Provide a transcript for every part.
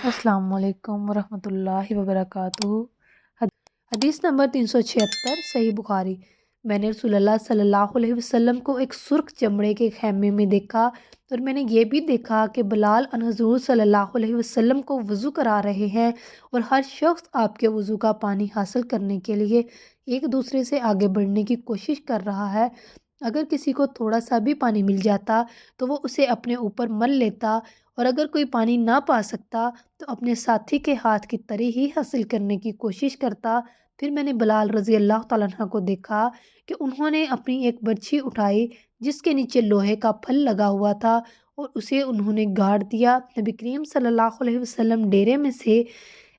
السلام علیکم ورحمۃ اللہ وبرکاتہ۔ حدیث نمبر 376، صحیح بخاری۔ میں نے رسول اللہ صلی اللہ علیہ وسلم کو ایک سرخ چمڑے کے خیمے میں دیکھا، اور میں نے یہ بھی دیکھا کہ بلال ان حضور صلی اللہ علیہ وسلم کو وضو کرا رہے ہیں، اور ہر شخص آپ کے وضو کا پانی حاصل کرنے کے لیے ایک دوسرے سے آگے بڑھنے کی کوشش کر رہا ہے۔ اگر کسی کو تھوڑا سا بھی پانی مل جاتا تو وہ اسے اپنے اوپر مل لیتا، اور اگر کوئی پانی نہ پا سکتا تو اپنے ساتھی کے ہاتھ کی تری ہی حاصل کرنے کی کوشش کرتا۔ پھر میں نے بلال رضی اللہ تعالیٰ عنہ کو دیکھا کہ انہوں نے اپنی ایک برچھی اٹھائی جس کے نیچے لوہے کا پھل لگا ہوا تھا، اور اسے انہوں نے گاڑ دیا۔ نبی کریم صلی اللہ علیہ وسلم ڈیرے میں سے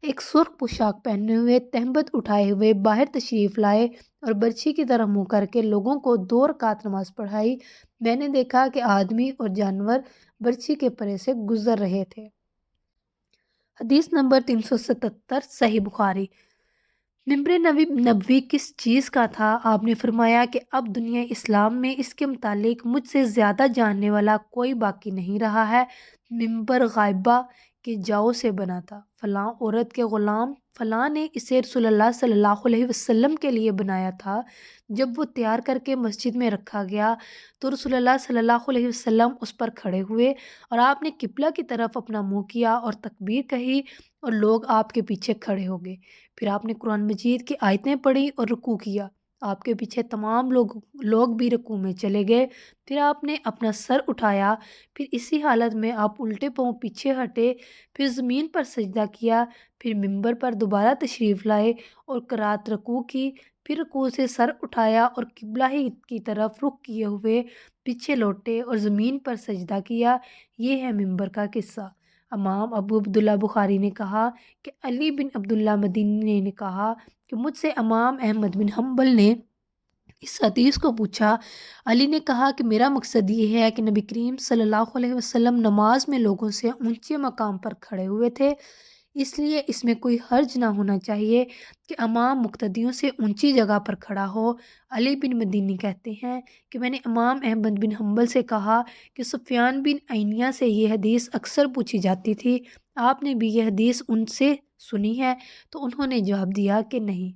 ایک سرخ پوشاک پہنے ہوئے، تہمت اٹھائے ہوئے باہر تشریف لائے، اور برچھی کی طرح منہ کر کے لوگوں کو 2 رکعت نماز پڑھائی۔ میں نے دیکھا کہ آدمی اور جانور برچھی کے پرے سے گزر رہے تھے۔ حدیث نمبر 377، صحیح بخاری۔ ممبر نبوی کس چیز کا تھا؟ آپ نے فرمایا کہ اب دنیا اسلام میں اس کے متعلق مجھ سے زیادہ جاننے والا کوئی باقی نہیں رہا ہے۔ ممبر غائبہ کے جاؤ سے بنا تھا، فلاں عورت کے غلام فلاں نے اسے رسول اللہ صلی اللہ علیہ وسلم کے لیے بنایا تھا۔ جب وہ تیار کر کے مسجد میں رکھا گیا تو رسول اللہ صلی اللہ علیہ وسلم اس پر کھڑے ہوئے، اور آپ نے قبلہ کی طرف اپنا منہ کیا اور تکبیر کہی، اور لوگ آپ کے پیچھے کھڑے ہو گئے۔ پھر آپ نے قرآن مجید کی آیتیں پڑھی اور رکوع کیا۔ آپ کے پیچھے تمام لوگ بھی رکوع میں چلے گئے۔ پھر آپ نے اپنا سر اٹھایا، پھر اسی حالت میں آپ الٹے پاؤں پیچھے ہٹے، پھر زمین پر سجدہ کیا، پھر ممبر پر دوبارہ تشریف لائے اور قرات رکوع کی، پھر رکوع سے سر اٹھایا اور قبلہ ہی کی طرف رخ کیے ہوئے پیچھے لوٹے اور زمین پر سجدہ کیا۔ یہ ہے ممبر کا قصہ۔ امام ابو عبداللہ بخاری نے کہا کہ علی بن عبداللہ مدینی نے کہا کہ مجھ سے امام احمد بن حنبل نے اس حدیث کو پوچھا۔ علی نے کہا کہ میرا مقصد یہ ہے کہ نبی کریم صلی اللہ علیہ وسلم نماز میں لوگوں سے اونچے مقام پر کھڑے ہوئے تھے، اس لیے اس میں کوئی حرج نہ ہونا چاہیے کہ امام مقتدیوں سے اونچی جگہ پر کھڑا ہو۔ علی بن مدینی کہتے ہیں کہ میں نے امام احمد بن حنبل سے کہا کہ سفیان بن عینیہ سے یہ حدیث اکثر پوچھی جاتی تھی، آپ نے بھی یہ حدیث ان سے سنی ہے؟ تو انہوں نے جواب دیا کہ نہیں۔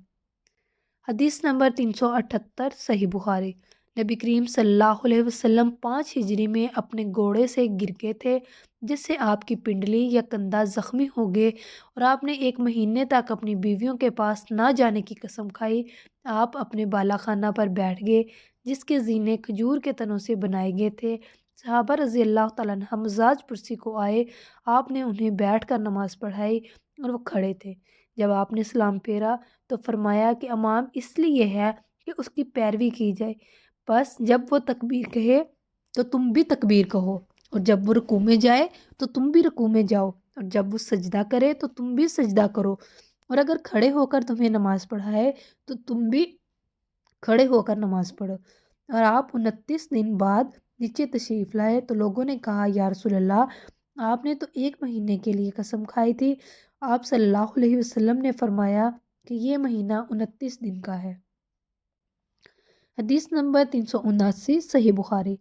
حدیث نمبر 378، صحیح بخاری۔ نبی کریم صلی اللہ علیہ وسلم 5 ہجری میں اپنے گھوڑے سے گر گئے تھے، جس سے آپ کی پنڈلی یا کندھا زخمی ہو گئے، اور آپ نے 1 مہینے تک اپنی بیویوں کے پاس نہ جانے کی قسم کھائی۔ آپ اپنے بالا خانہ پر بیٹھ گئے جس کے زینے کھجور کے تنوں سے بنائے گئے تھے۔ صحابہ رضی اللہ تعالیٰ عنہ مزاج پرسی کو آئے، آپ نے انہیں بیٹھ کر نماز پڑھائی اور وہ کھڑے تھے۔ جب آپ نے سلام پھیرا تو فرمایا کہ امام اس لیے ہے کہ اس کی پیروی کی جائے، بس جب وہ تکبیر کہے تو تم بھی تکبیر کہو، اور جب وہ رکوع میں جائے تو تم بھی رکوع میں جاؤ، اور جب وہ سجدہ کرے تو تم بھی سجدہ کرو، اور اگر کھڑے ہو کر تمہیں نماز پڑھائے تو تم بھی کھڑے ہو کر نماز پڑھو۔ اور آپ 29 دن بعد نیچے تشریف لائے تو لوگوں نے کہا یا رسول اللہ، آپ نے تو 1 مہینے کے لیے قسم کھائی تھی۔ آپ صلی اللہ علیہ وسلم نے فرمایا کہ یہ مہینہ 29 دن کا ہے۔ حدیث نمبر 379، صحیح بخاری۔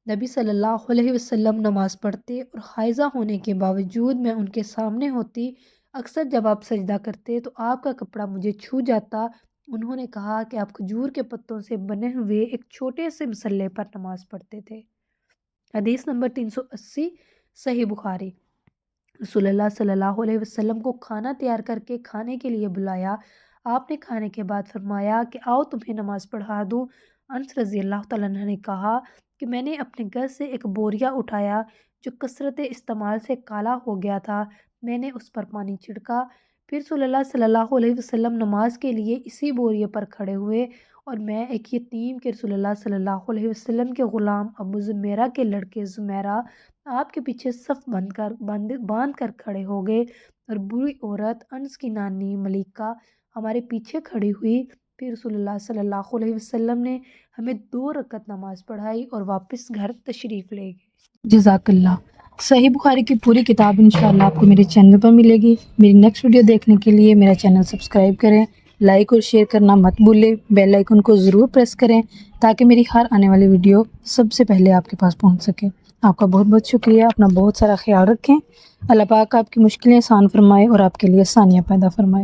نبی صلی اللہ علیہ وسلم نماز پڑھتے اور حائضہ ہونے کے باوجود میں ان کے سامنے ہوتی۔ اکثر جب آپ سجدہ کرتے تو آپ کا کپڑا مجھے چھو جاتا۔ انہوں نے کہا کہ آپ کھجور کے پتوں سے بنے ہوئے ایک چھوٹے سے مصلے پر نماز پڑھتے تھے۔ حدیث نمبر 380، صحیح بخاری۔ رسول اللہ صلی اللہ علیہ وسلم کو کھانا تیار کر کے کھانے کے لیے بلایا۔ آپ نے کھانے کے بعد فرمایا کہ آؤ تمہیں نماز پڑھا دوں۔ انس رضی اللہ تعالیٰ عنہ نے کہا کہ میں نے اپنے گھر سے ایک بوریا اٹھایا جو کثرت استعمال سے کالا ہو گیا تھا، میں نے اس پر پانی چھڑکا، پھر رسول اللہ صلی اللہ علیہ وسلم نماز کے لیے اسی بوریے پر کھڑے ہوئے، اور میں ایک یتیم کے رسول اللہ صلی اللہ علیہ وسلم کے غلام ابو زمیرہ کے لڑکے زمیرہ آپ کے پیچھے صف باندھ کر کھڑے ہو گئے، اور بوڑھی عورت انس کی نانی ملیکہ ہمارے پیچھے کھڑی ہوئی۔ پھر رسول اللہ صلی اللہ علیہ وسلم نے ہمیں 2 رکعت نماز پڑھائی اور واپس گھر تشریف لے گئے۔ جزاک اللہ۔ صحیح بخاری کی پوری کتاب انشاءاللہ آپ کو میرے چینل پر ملے گی۔ میری نیکسٹ ویڈیو دیکھنے کے لیے میرا چینل سبسکرائب کریں، لائک اور شیئر کرنا مت بھولیں، بیل آئیکن کو ضرور پریس کریں تاکہ میری ہر آنے والی ویڈیو سب سے پہلے آپ کے پاس پہنچ سکے۔ آپ کا بہت بہت شکریہ، اپنا بہت سارا خیال رکھیں۔ اللہ پاک آپ کی مشکلیں آسان فرمائے اور آپ کے لیے آسانیاں پیدا فرمائے۔